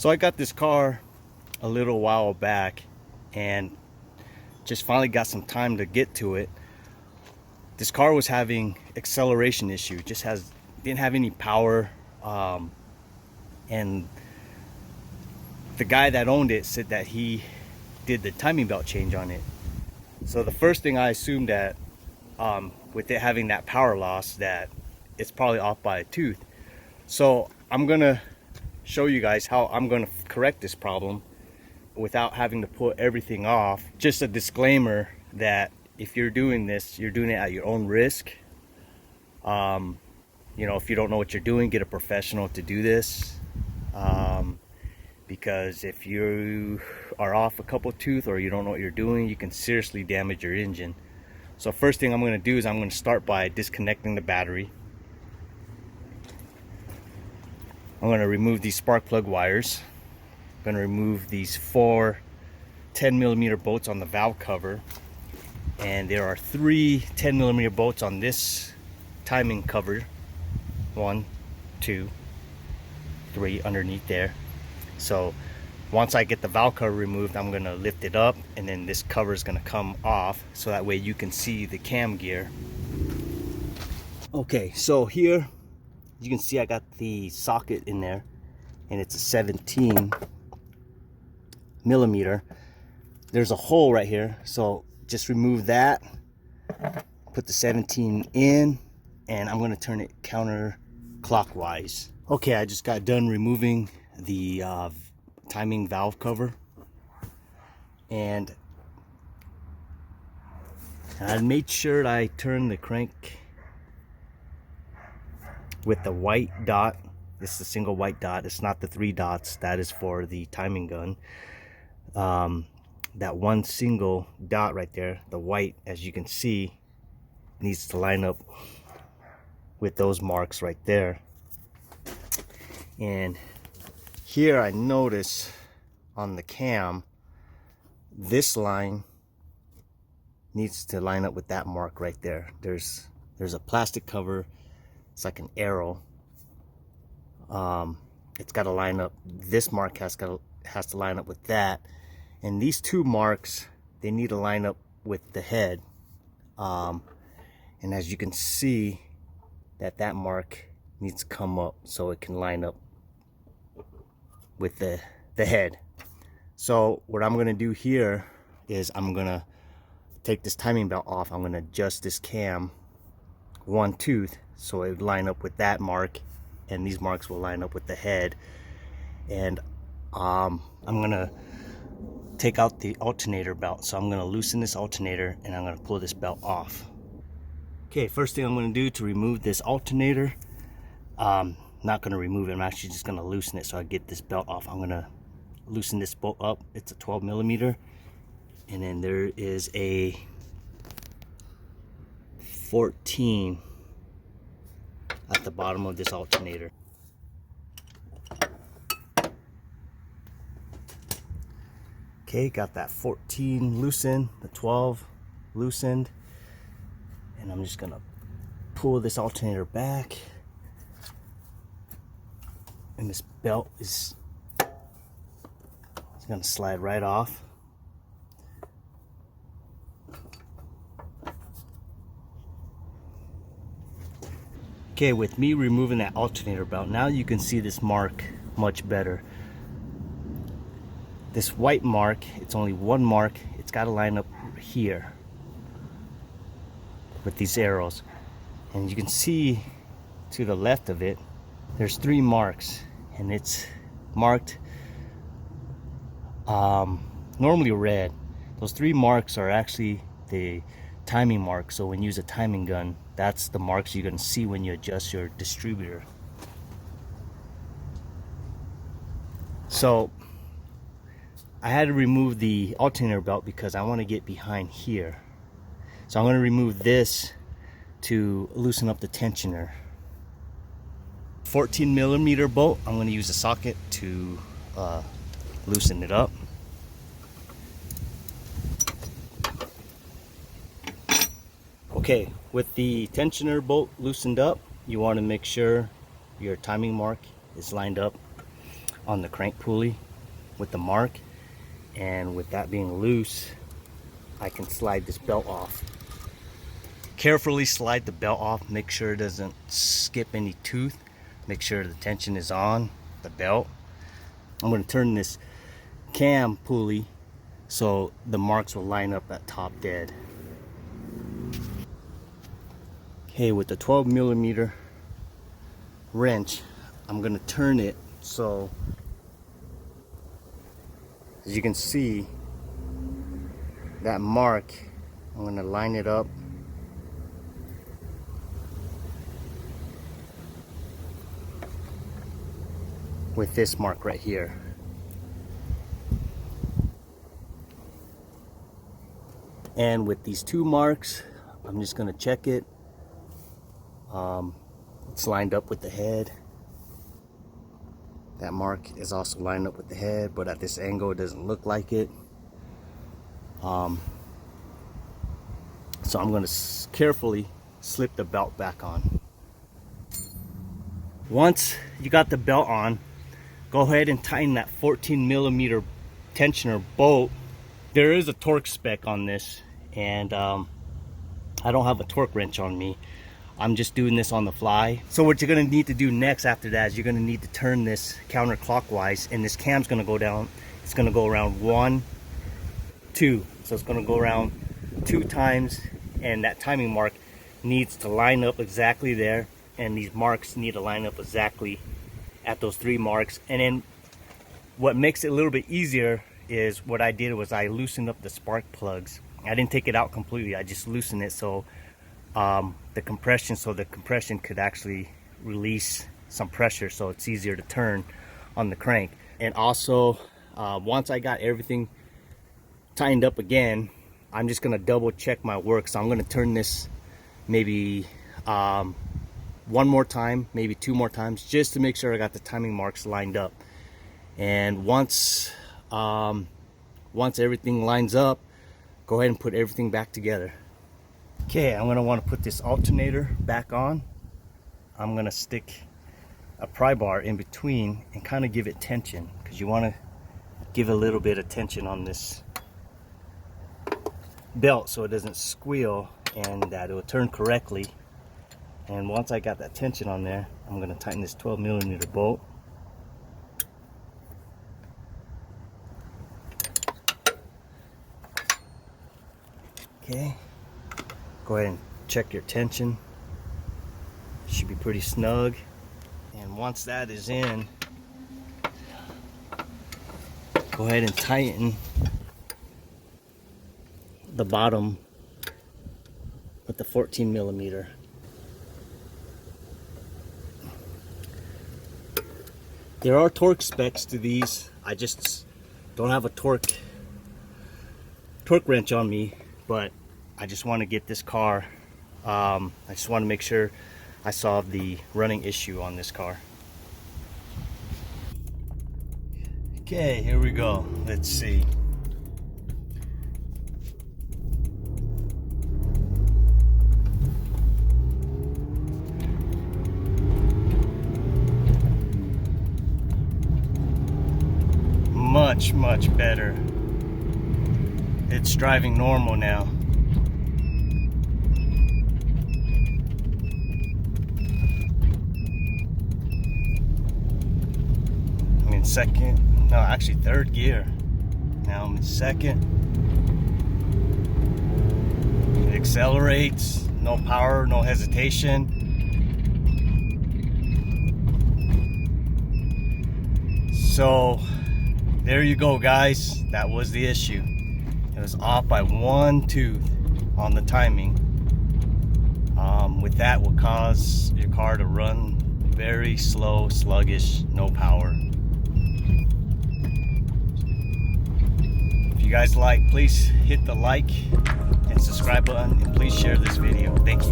So I got this car a little while back and just finally got some time to get to it. This car was having acceleration issue, didn't have any power, and the guy that owned it said that he did the timing belt change on it. So the first thing I assumed that with it having that power loss, that it's probably off by a tooth. So I'm gonna show you guys how I'm gonna correct this problem without having to put everything off. Just a disclaimer that if you're doing this, you're doing it at your own risk. You know, if you don't know what you're doing, get a professional to do this. Because if you are off a couple tooth or you don't know what you're doing, you can seriously damage your engine. So first thing I'm going to do is I'm going to start by disconnecting the battery. I'm going to remove these spark plug wires. I'm going to remove these 4 10mm bolts on the valve cover. And there are 3 10mm bolts on this timing cover. 1, 2, 3 underneath there. So once I get the valve cover removed, I'm going to lift it up, and then this cover is going to come off so that way you can see the cam gear. Okay, so here you can see I got the socket in there, and it's a 17mm. There's a hole right here, so just remove that, put the 17 in, and I'm going to turn it counterclockwise. Okay, I just got done removing the timing valve cover, and I made sure that I turned the crank with the white dot. It's the single white dot. It's not the 3 dots. That is for the timing gun. That one single dot right there, the white, as you can see, needs to line up with those marks right there. And here I notice on the cam, this line needs to line up with that mark right there. There's a plastic cover. It's like an arrow. It's got to line up. This mark has to line up with that. And these 2 marks, they need to line up with the head. And as you can see, that mark needs to come up so it can line up with the head. So what I'm going to do here is I'm going to take this timing belt off. I'm going to adjust this cam 1 tooth so it would line up with that mark, and these marks will line up with the head. And I'm going to take out the alternator belt. So I'm going to loosen this alternator, and I'm going to pull this belt off. Okay, first thing I'm going to do to remove this alternator, not going to remove it, I'm actually just going to loosen it so I get this belt off. I'm going to loosen this bolt up. It's a 12mm, and then there is a 14 at the bottom of this alternator. Okay, got that 14 loosened, the 12 loosened, and I'm just going to pull this alternator back. And this belt is going to slide right off. Okay, with me removing that alternator belt, now you can see this mark much better. This white mark, it's only 1 mark. It's got to line up here with these arrows. And you can see to the left of it, there's 3 marks, and it's marked normally red. Those 3 marks are actually the timing marks. So when you use a timing gun, that's the marks you're going to see when you adjust your distributor. So I had to remove the alternator belt because I want to get behind here. So I'm going to remove this to loosen up the tensioner. 14mm bolt, I'm going to use a socket to loosen it up. Okay, with the tensioner bolt loosened up, you want to make sure your timing mark is lined up on the crank pulley with the mark, and with that being loose, I can slide this belt off. Carefully slide the belt off, make sure it doesn't skip any tooth, make sure the tension is on the belt. I'm going to turn this cam pulley so the marks will line up at top dead. Okay, with the 12mm wrench, I'm going to turn it so, as you can see, that mark, I'm going to line it up with this mark right here. And with these two marks, I'm just going to check it. It's lined up with the head. That mark is also lined up with the head, but at this angle it doesn't look like it. So I'm going to carefully slip the belt back on. Once you got the belt on, go ahead and tighten that 14mm tensioner bolt. There is a torque spec on this, and I don't have a torque wrench on me. I'm just doing this on the fly. So what you're going to need to do next after that is you're going to need to turn this counterclockwise, and this cam's going to go down. It's going to go around 1, 2. So it's going to go around 2 times, and that timing mark needs to line up exactly there, and these marks need to line up exactly at those 3 marks. And then what makes it a little bit easier is what I did was I loosened up the spark plugs. I didn't take it out completely, I just loosened it so the compression could actually release some pressure, so it's easier to turn on the crank. And also once I got everything tightened up again, I'm just gonna double check my work. So I'm gonna turn this maybe 1 more time, maybe 2 more times, just to make sure I got the timing marks lined up. And once everything lines up, go ahead and put everything back together. Okay, I'm going to want to put this alternator back on. I'm going to stick a pry bar in between and kind of give it tension, because you want to give a little bit of tension on this belt so it doesn't squeal and that it will turn correctly. And once I got that tension on there, I'm going to tighten this 12mm bolt. Okay, go ahead and check your tension. Should be pretty snug. And once that is in, go ahead and tighten the bottom with the 14mm. There are torque specs to these. I just don't have a torque wrench on me, but I just want to get this car, I just want to make sure I solve the running issue on this car. Okay, here we go. Let's see. Much better. It's driving normal now. I'm in second, no, actually 3rd gear. Now I'm in 2nd. It accelerates, no power, no hesitation. So there you go, guys. That was the issue. It was off by 1 tooth on the timing. With that will cause your car to run very slow, sluggish, no power. If you guys like, please hit the like and subscribe button, and please share this video. Thank you.